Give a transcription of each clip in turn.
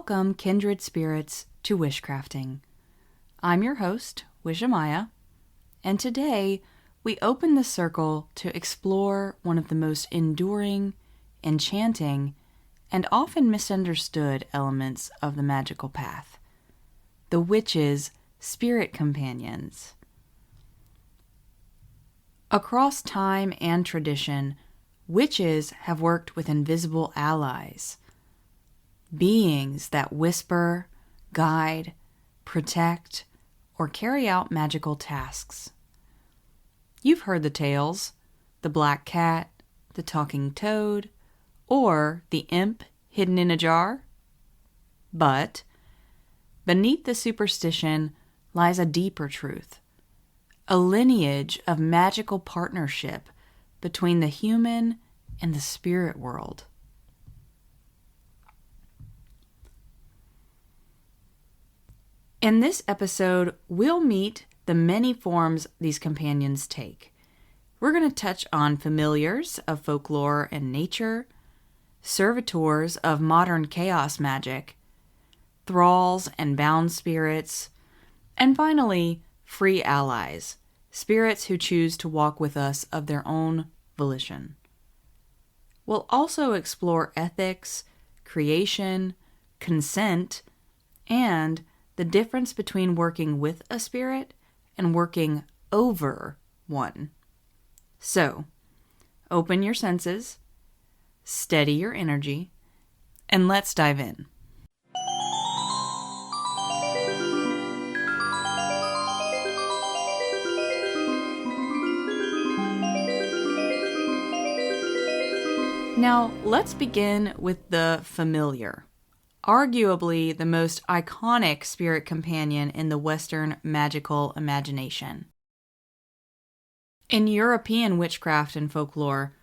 welcome kindred spirits to Wishcrafting. I'm your host, Wishamaya, and today we open the circle to explore one of the most enduring, enchanting, and often misunderstood elements of the magical path: the witches' spirit companions. Across time and tradition, witches have worked with invisible allies, beings that whisper, guide, protect, or carry out magical tasks. You've heard the tales: the black cat, the talking toad, or the imp hidden in a jar. But beneath the superstition lies a deeper truth, a lineage of magical partnership between the human and the spirit world. In this episode, we'll meet the many forms these companions take. We're going to touch on familiars of folklore and nature, servitors of modern chaos magic, thralls and bound spirits, and finally, free allies, spirits who choose to walk with us of their own volition. We'll also explore ethics, creation, consent, and the difference between working with a spirit and working over one. So, open your senses, steady your energy, and let's dive in. Now, let's begin with the familiar, arguably the most iconic spirit companion in the Western magical imagination. In European witchcraft and folklore,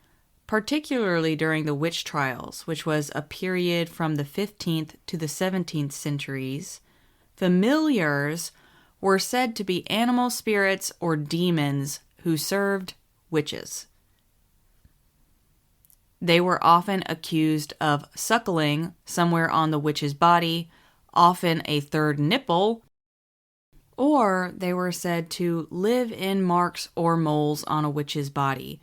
particularly during the witch trials, which was a period from the 15th to the 17th centuries, familiars were said to be animal spirits or demons who served witches. They were often accused of suckling somewhere on the witch's body, often a third nipple, or they were said to live in marks or moles on a witch's body,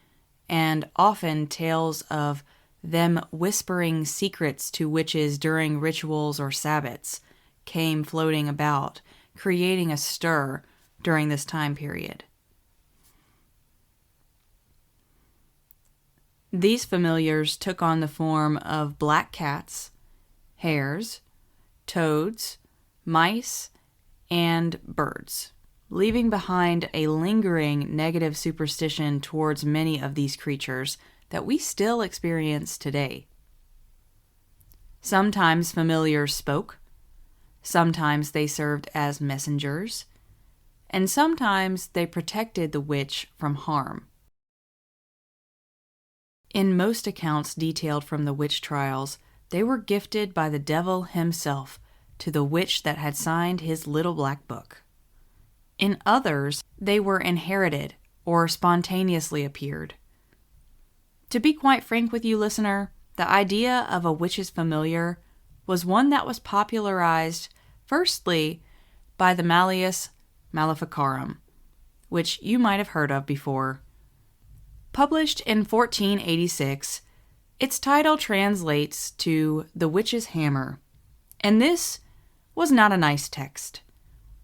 and often tales of them whispering secrets to witches during rituals or sabbats came floating about, creating a stir during this time period. These familiars took on the form of black cats, hares, toads, mice, and birds, leaving behind a lingering negative superstition towards many of these creatures that we still experience today. Sometimes familiars spoke, sometimes they served as messengers, and sometimes they protected the witch from harm. In most accounts detailed from the witch trials, they were gifted by the devil himself to the witch that had signed his little black book. In others, they were inherited or spontaneously appeared. To be quite frank with you, listener, the idea of a witch's familiar was one that was popularized firstly by the Malleus Maleficarum, which you might have heard of before. Published in 1486, its title translates to The Witch's Hammer, and this was not a nice text.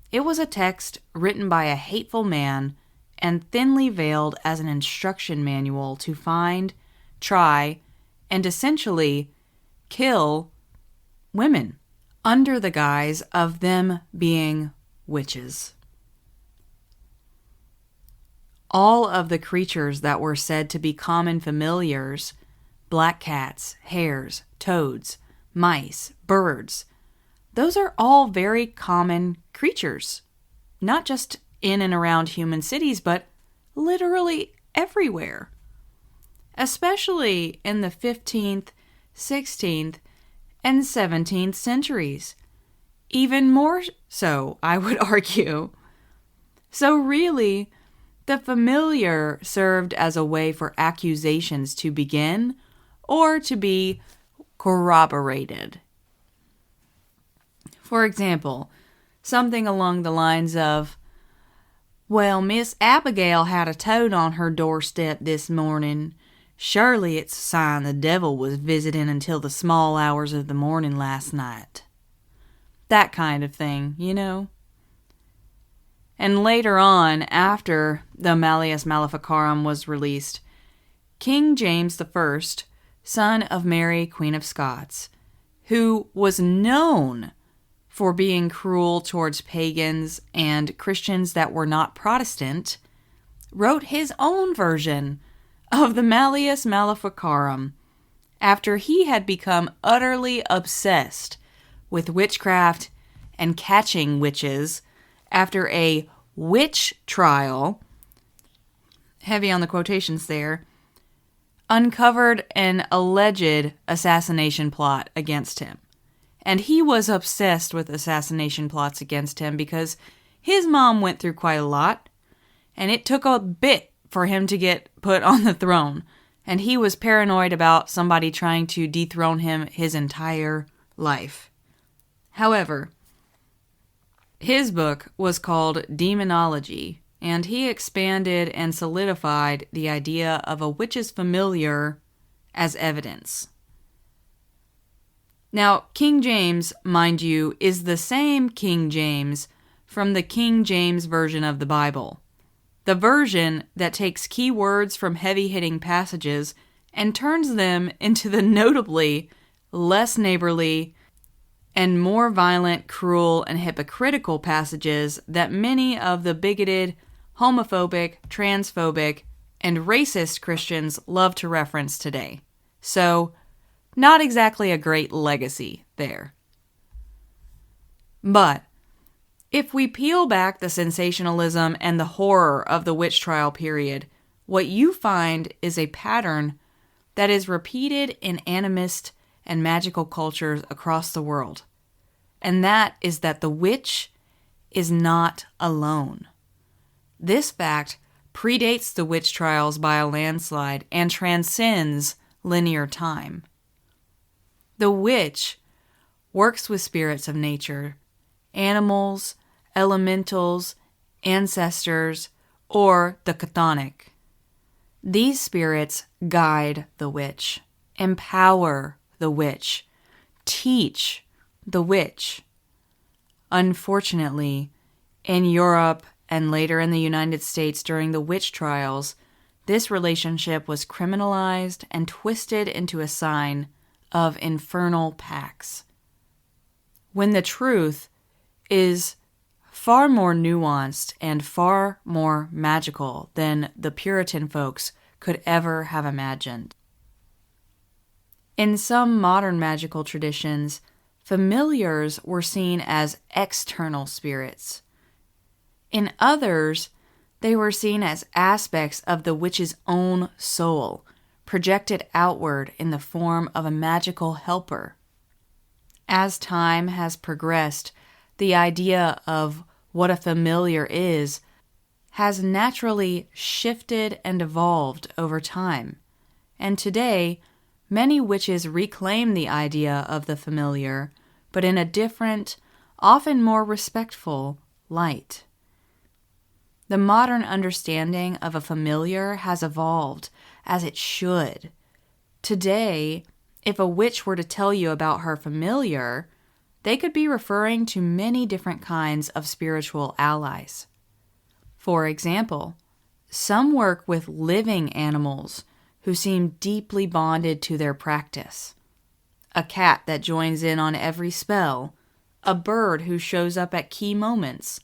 It was a text written by a hateful man and thinly veiled as an instruction manual to find, try, and essentially kill women under the guise of them being witches. All of the creatures that were said to be common familiars, black cats, hares, toads, mice, birds, those are all very common creatures, not just in and around human cities, but literally everywhere, especially in the 15th, 16th, and 17th centuries. Even more so, I would argue. So really, the familiar served as a way for accusations to begin or to be corroborated. For example, something along the lines of, "Well, Miss Abigail had a toad on her doorstep this morning. Surely it's a sign the devil was visiting until the small hours of the morning last night." That kind of thing, you know? And later on, after the Malleus Maleficarum was released, King James I, son of Mary, Queen of Scots, who was known for being cruel towards pagans and Christians that were not Protestant, wrote his own version of the Malleus Maleficarum after he had become utterly obsessed with witchcraft and catching witches after a witch trial, heavy on the quotations there, uncovered an alleged assassination plot against him. And he was obsessed with assassination plots against him because his mom went through quite a lot, and it took a bit for him to get put on the throne. And he was paranoid about somebody trying to dethrone him his entire life. However, his book was called Demonology, and he expanded and solidified the idea of a witch's familiar as evidence. Now, King James, mind you, is the same King James from the King James Version of the Bible, the version that takes key words from heavy-hitting passages and turns them into the notably less neighborly and more violent, cruel, and hypocritical passages that many of the bigoted, homophobic, transphobic, and racist Christians love to reference today. So, not exactly a great legacy there. But, if we peel back the sensationalism and the horror of the witch trial period, what you find is a pattern that is repeated in animist and magical cultures across the world. And that is that the witch is not alone. This fact predates the witch trials by a landslide and transcends linear time. The witch works with spirits of nature, animals, elementals, ancestors, or the chthonic. These spirits guide the witch, empower the witch, teach the witch. Unfortunately, in Europe and later in the United States during the witch trials, this relationship was criminalized and twisted into a sign of infernal pacts, when the truth is far more nuanced and far more magical than the Puritan folks could ever have imagined. In some modern magical traditions, familiars were seen as external spirits. In others, they were seen as aspects of the witch's own soul, projected outward in the form of a magical helper. As time has progressed, the idea of what a familiar is has naturally shifted and evolved over time. And today, many witches reclaim the idea of the familiar, but in a different, often more respectful light. The modern understanding of a familiar has evolved, as it should. Today, if a witch were to tell you about her familiar, they could be referring to many different kinds of spiritual allies. For example, some work with living animals who seem deeply bonded to their practice. A cat that joins in on every spell, a bird who shows up at key moments,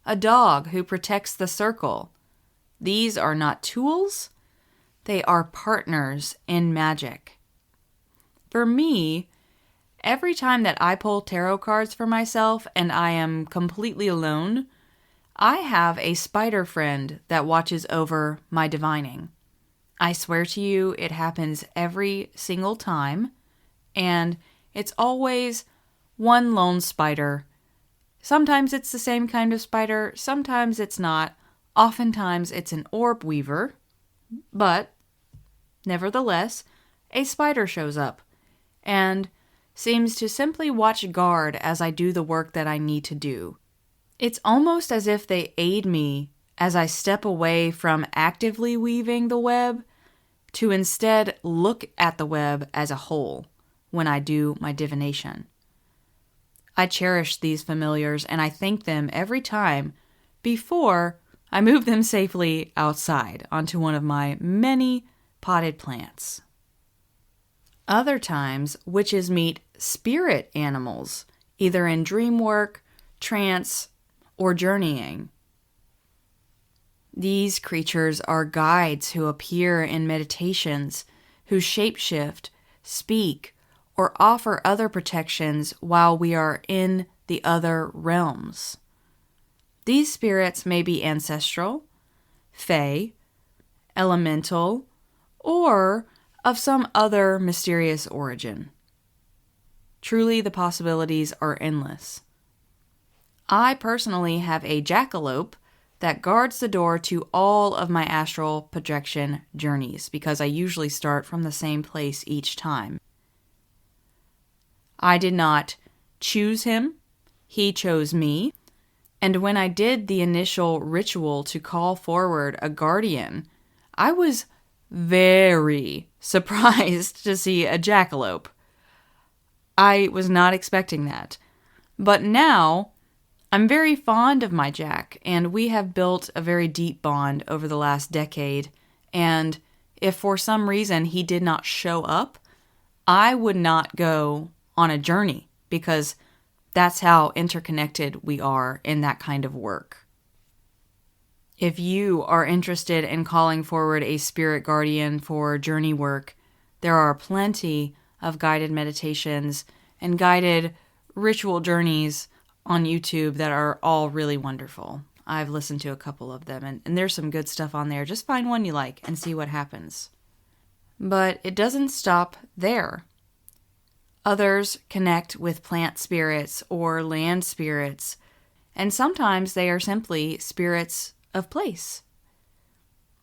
a dog who protects the circle. These are not tools, they are partners in magic. For me, every time that I pull tarot cards for myself and I am completely alone, I have a spider friend that watches over my divining. I swear to you, it happens every single time, and it's always one lone spider. Sometimes it's the same kind of spider, sometimes it's not. Oftentimes it's an orb weaver, but nevertheless, a spider shows up. And seems to simply watch guard as I do the work that I need to do. It's almost as if they aid me as I step away from actively weaving the web to instead look at the web as a whole when I do my divination. I cherish these familiars and I thank them every time before I move them safely outside onto one of my many potted plants. Other times, witches meet spirit animals, either in dream work, trance, or journeying. These creatures are guides who appear in meditations, who shapeshift, speak, or offer other protections while we are in the other realms. These spirits may be ancestral, fae, elemental, or of some other mysterious origin. Truly, the possibilities are endless. I personally have a jackalope that guards the door to all of my astral projection journeys because I usually start from the same place each time. I did not choose him, he chose me, and when I did the initial ritual to call forward a guardian, I was very surprised to see a jackalope. I was not expecting that. But now, I'm very fond of my Jack, and we have built a very deep bond over the last decade, and if for some reason he did not show up, I would not go on a journey, because that's how interconnected we are in that kind of work. If you are interested in calling forward a spirit guardian for journey work, there are plenty of guided meditations and guided ritual journeys on YouTube that are all really wonderful. I've listened to a couple of them, and there's some good stuff on there. Just find one you like and see what happens. But it doesn't stop there. Others connect with plant spirits or land spirits, and sometimes they are simply spirits of place.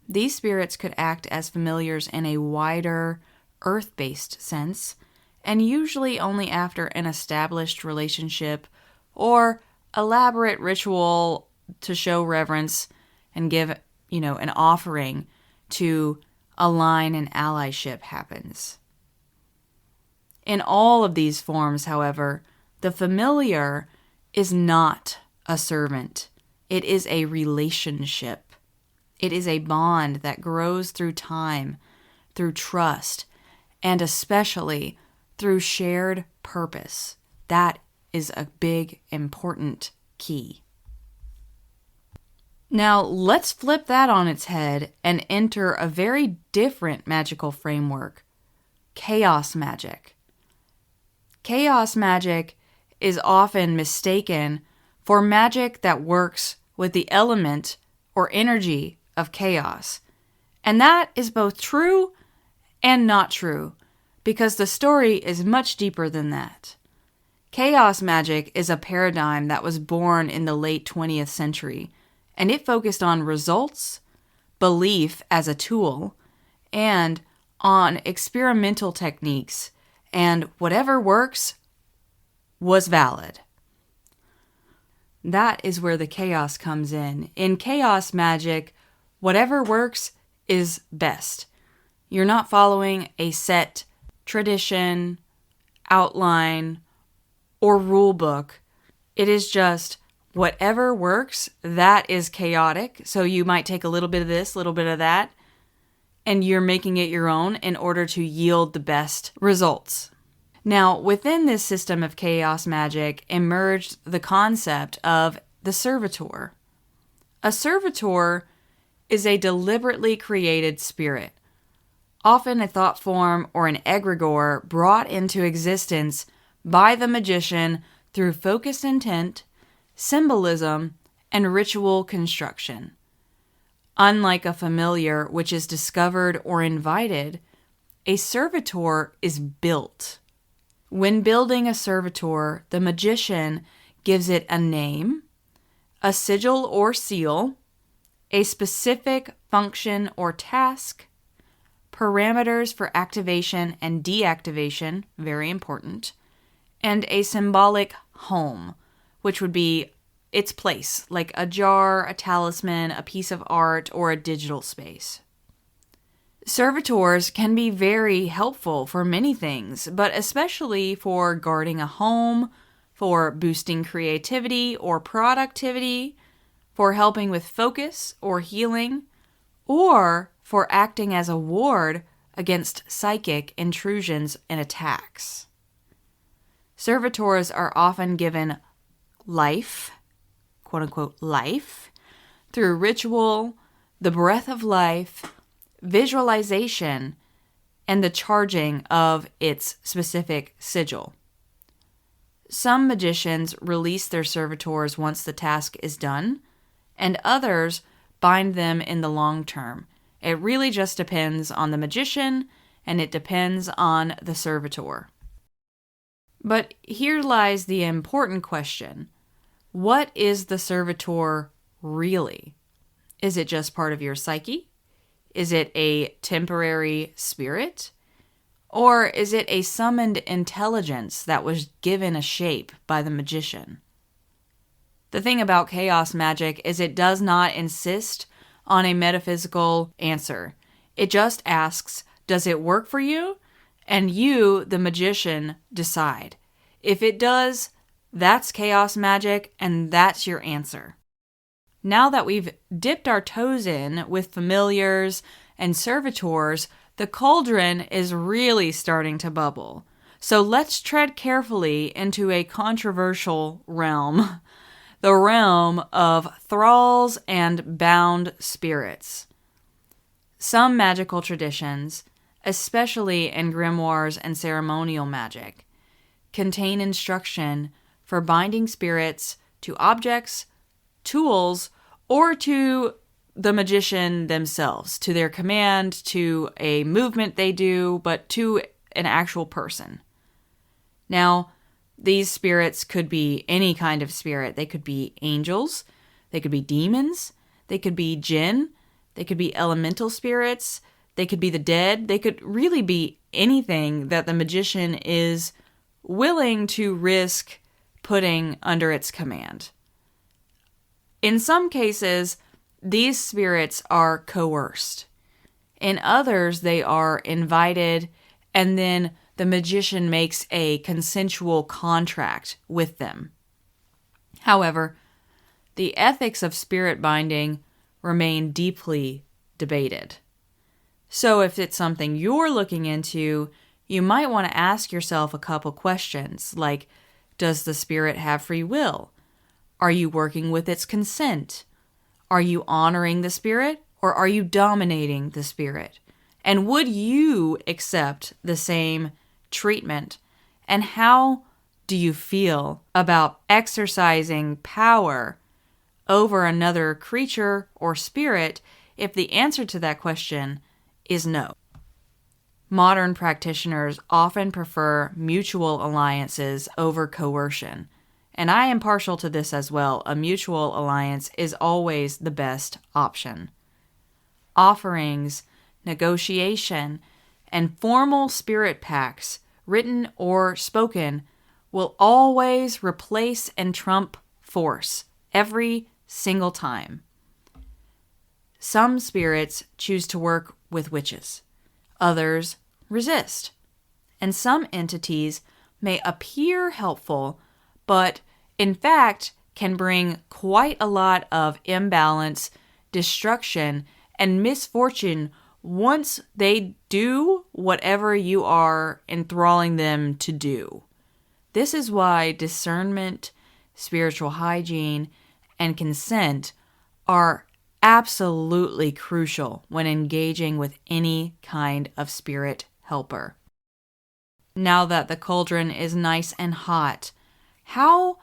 These spirits could act as familiars in a wider, earth-based sense, and usually only after an established relationship or elaborate ritual to show reverence and give, an offering to align an allyship happens. In all of these forms, however, the familiar is not a servant. It is a relationship. It is a bond that grows through time, through trust, and especially through shared purpose. That is a big, important key. Now, let's flip that on its head and enter a very different magical framework: chaos magic. Chaos magic is often mistaken for magic that works with the element or energy of chaos. And that is both true and not true, because the story is much deeper than that. Chaos magic is a paradigm that was born in the late 20th century, and it focused on results, belief as a tool, and on experimental techniques, and whatever works was valid. That is where the chaos comes in. In chaos magic, whatever works is best. You're not following a set tradition, outline, or rule book. It is just whatever works, that is chaotic. So you might take a little bit of this, a little bit of that, and you're making it your own in order to yield the best results. Now, within this system of chaos magic emerged the concept of the servitor. A servitor is a deliberately created spirit, often a thought form or an egregore brought into existence by the magician through focused intent, symbolism, and ritual construction. Unlike a familiar, which is discovered or invited, a servitor is built. When building a servitor, the magician gives it a name, a sigil or seal, a specific function or task, parameters for activation and deactivation, very important, and a symbolic home, which would be its place, like a jar, a talisman, a piece of art, or a digital space. Servitors can be very helpful for many things, but especially for guarding a home, for boosting creativity or productivity, for helping with focus or healing, or for acting as a ward against psychic intrusions and attacks. Servitors are often given life, quote-unquote life, through ritual, the breath of life, visualization, and the charging of its specific sigil. Some magicians release their servitors once the task is done, and others bind them in the long term. It really just depends on the magician, and it depends on the servitor. But here lies the important question. What is the servitor really? Is it just part of your psyche? Is it a temporary spirit? Or is it a summoned intelligence that was given a shape by the magician? The thing about chaos magic is it does not insist on a metaphysical answer. It just asks, does it work for you? And you, the magician, decide. If it does, that's chaos magic, and that's your answer. Now that we've dipped our toes in with familiars and servitors, the cauldron is really starting to bubble. So let's tread carefully into a controversial realm, the realm of thralls and bound spirits. Some magical traditions, especially in grimoires and ceremonial magic, contain instruction for binding spirits to objects, tools, or to the magician themselves, to their command, to a movement they do, but to an actual person. Now, these spirits could be any kind of spirit. They could be angels, they could be demons, they could be jinn, they could be elemental spirits, they could be the dead, they could really be anything that the magician is willing to risk putting under its command. In some cases, these spirits are coerced. In others, they are invited, and then the magician makes a consensual contract with them. However, the ethics of spirit binding remain deeply debated. So if it's something you're looking into, you might want to ask yourself a couple questions, like, does the spirit have free will? Are you working with its consent? Are you honoring the spirit, or are you dominating the spirit? And would you accept the same treatment? And how do you feel about exercising power over another creature or spirit if the answer to that question is no? Modern practitioners often prefer mutual alliances over coercion. And I am partial to this as well. A mutual alliance is always the best option. Offerings, negotiation, and formal spirit pacts, written or spoken, will always replace and trump force every single time. Some spirits choose to work with witches. Others resist. And some entities may appear helpful, but in fact can bring quite a lot of imbalance, destruction, and misfortune once they do whatever you are enthralling them to do. This is why discernment, spiritual hygiene, and consent are absolutely crucial when engaging with any kind of spirit helper. Now that the cauldron is nice and hot, how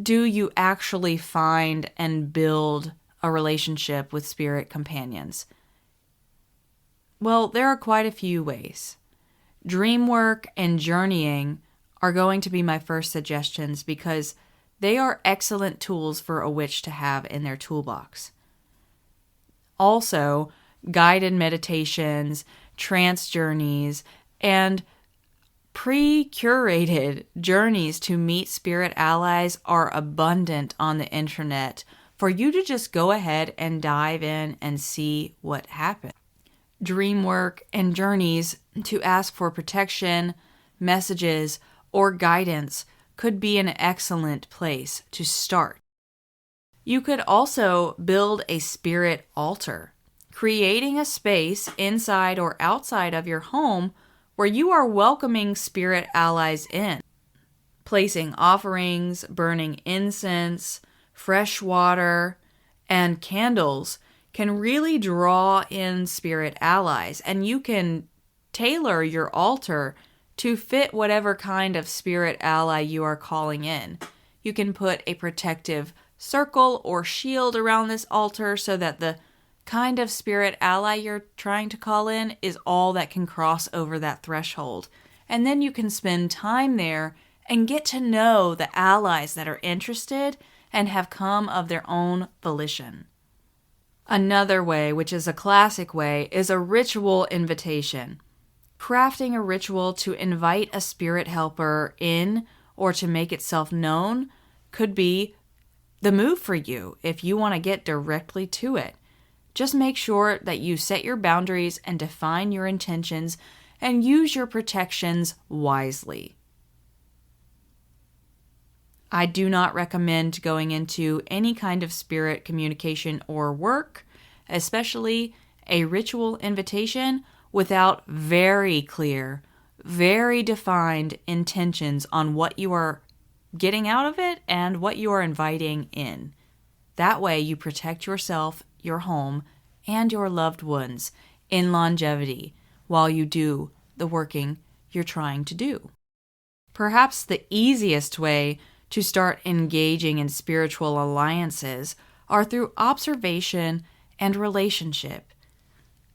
do you actually find and build a relationship with spirit companions? Well, there are quite a few ways. Dream work and journeying are going to be my first suggestions because they are excellent tools for a witch to have in their toolbox. Also, guided meditations, trance journeys, and Pre-curated journeys to meet spirit allies are abundant on the internet for you to just go ahead and dive in and see what happens. Dream work and journeys to ask for protection, messages, or guidance could be an excellent place to start. You could also build a spirit altar, creating a space inside or outside of your home where you are welcoming spirit allies in. Placing offerings, burning incense, fresh water, and candles can really draw in spirit allies, and you can tailor your altar to fit whatever kind of spirit ally you are calling in. You can put a protective circle or shield around this altar so that the kind of spirit ally you're trying to call in is all that can cross over that threshold. And then you can spend time there and get to know the allies that are interested and have come of their own volition. Another way, which is a classic way, is a ritual invitation. Crafting a ritual to invite a spirit helper in or to make itself known could be the move for you if you want to get directly to it. Just make sure that you set your boundaries and define your intentions and use your protections wisely. I do not recommend going into any kind of spirit communication or work, especially a ritual invitation, without very clear, very defined intentions on what you are getting out of it and what you are inviting in. That way you protect yourself, your home, and your loved ones in longevity while you do the working you're trying to do. Perhaps the easiest way to start engaging in spiritual alliances are through observation and relationship.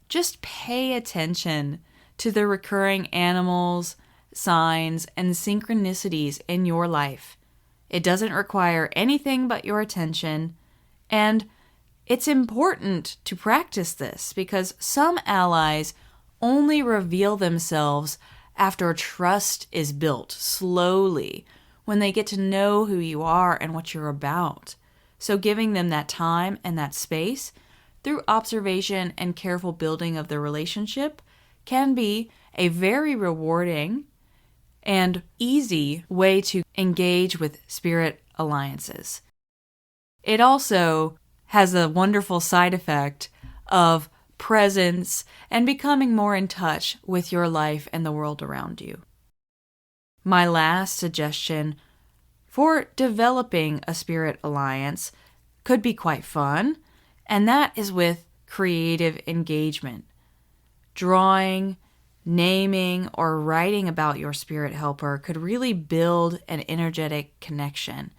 Just pay attention to the recurring animals, signs, and synchronicities in your life. It doesn't require anything but your attention, and it's important to practice this because some allies only reveal themselves after trust is built slowly, when they get to know who you are and what you're about. So giving them that time and that space through observation and careful building of the relationship can be a very rewarding and easy way to engage with spirit alliances. It also has a wonderful side effect of presence and becoming more in touch with your life and the world around you. My last suggestion for developing a spirit alliance could be quite fun, and that is with creative engagement. Drawing, naming, or writing about your spirit helper could really build an energetic connection.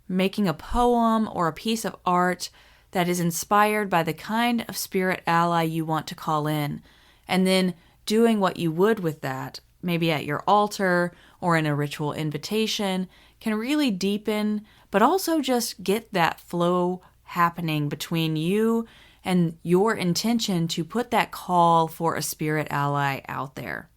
Making a poem or a piece of art that is inspired by the kind of spirit ally you want to call in, and then doing what you would with that, maybe at your altar or in a ritual invitation, can really deepen, but also just get that flow happening between you and your intention to put that call for a spirit ally out there.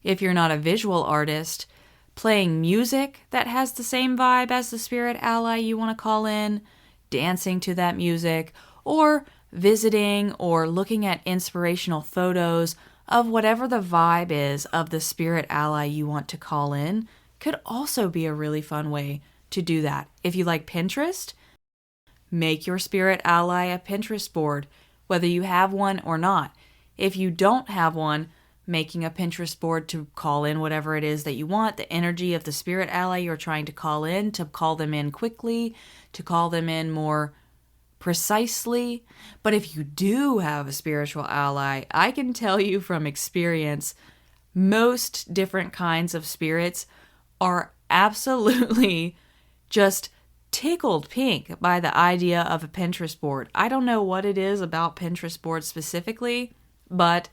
If you're not a visual artist, playing music that has the same vibe as the spirit ally you want to call in, dancing to that music, or visiting or looking at inspirational photos of whatever the vibe is of the spirit ally you want to call in could also be a really fun way to do that. If you like Pinterest, make your spirit ally a Pinterest board, whether you have one or not. If you don't have one, making a Pinterest board to call in whatever it is that you want, the energy of the spirit ally you're trying to call them in quickly, to call them in more precisely. But if you do have a spiritual ally, I can tell you from experience, most different kinds of spirits are absolutely just tickled pink by the idea of a Pinterest board. I don't know what it is about Pinterest boards specifically, but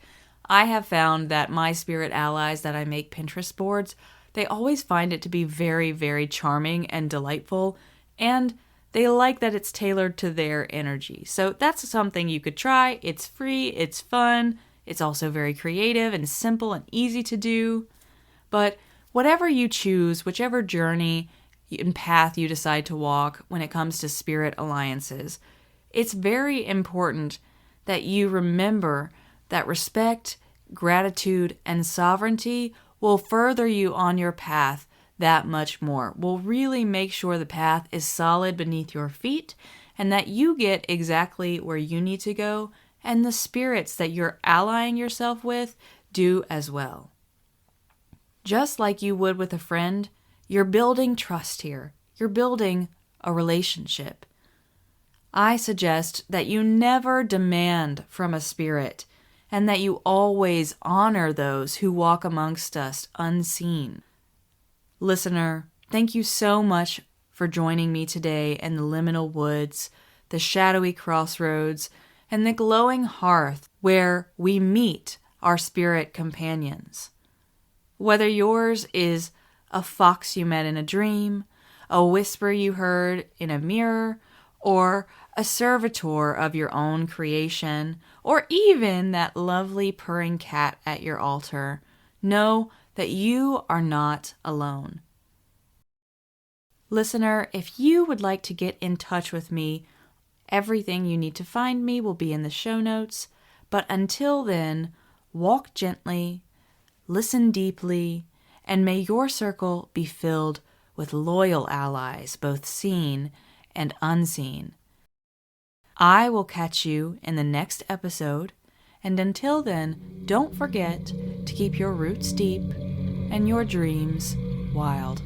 I have found that my spirit allies that I make Pinterest boards, they always find it to be very, very charming and delightful, and they like that it's tailored to their energy. So that's something you could try. It's free, it's fun, It's also very creative and simple and easy to do. But whatever you choose, whichever journey and path you decide to walk when it comes to spirit alliances, it's very important that you remember that respect, gratitude, and sovereignty will further you on your path that much more, will really make sure the path is solid beneath your feet and that you get exactly where you need to go, and the spirits that you're allying yourself with do as well. Just like you would with a friend, you're building trust here. You're building a relationship. I suggest that you never demand from a spirit and that you always honor those who walk amongst us unseen. Listener, thank you so much for joining me today in the liminal woods, the shadowy crossroads, and the glowing hearth where we meet our spirit companions. Whether yours is a fox you met in a dream, a whisper you heard in a mirror, or a servitor of your own creation, or even that lovely purring cat at your altar, know that you are not alone. Listener, if you would like to get in touch with me, everything you need to find me will be in the show notes. But until then, walk gently, listen deeply, and may your circle be filled with loyal allies, both seen and unseen. I will catch you in the next episode, and until then, don't forget to keep your roots deep and your dreams wild.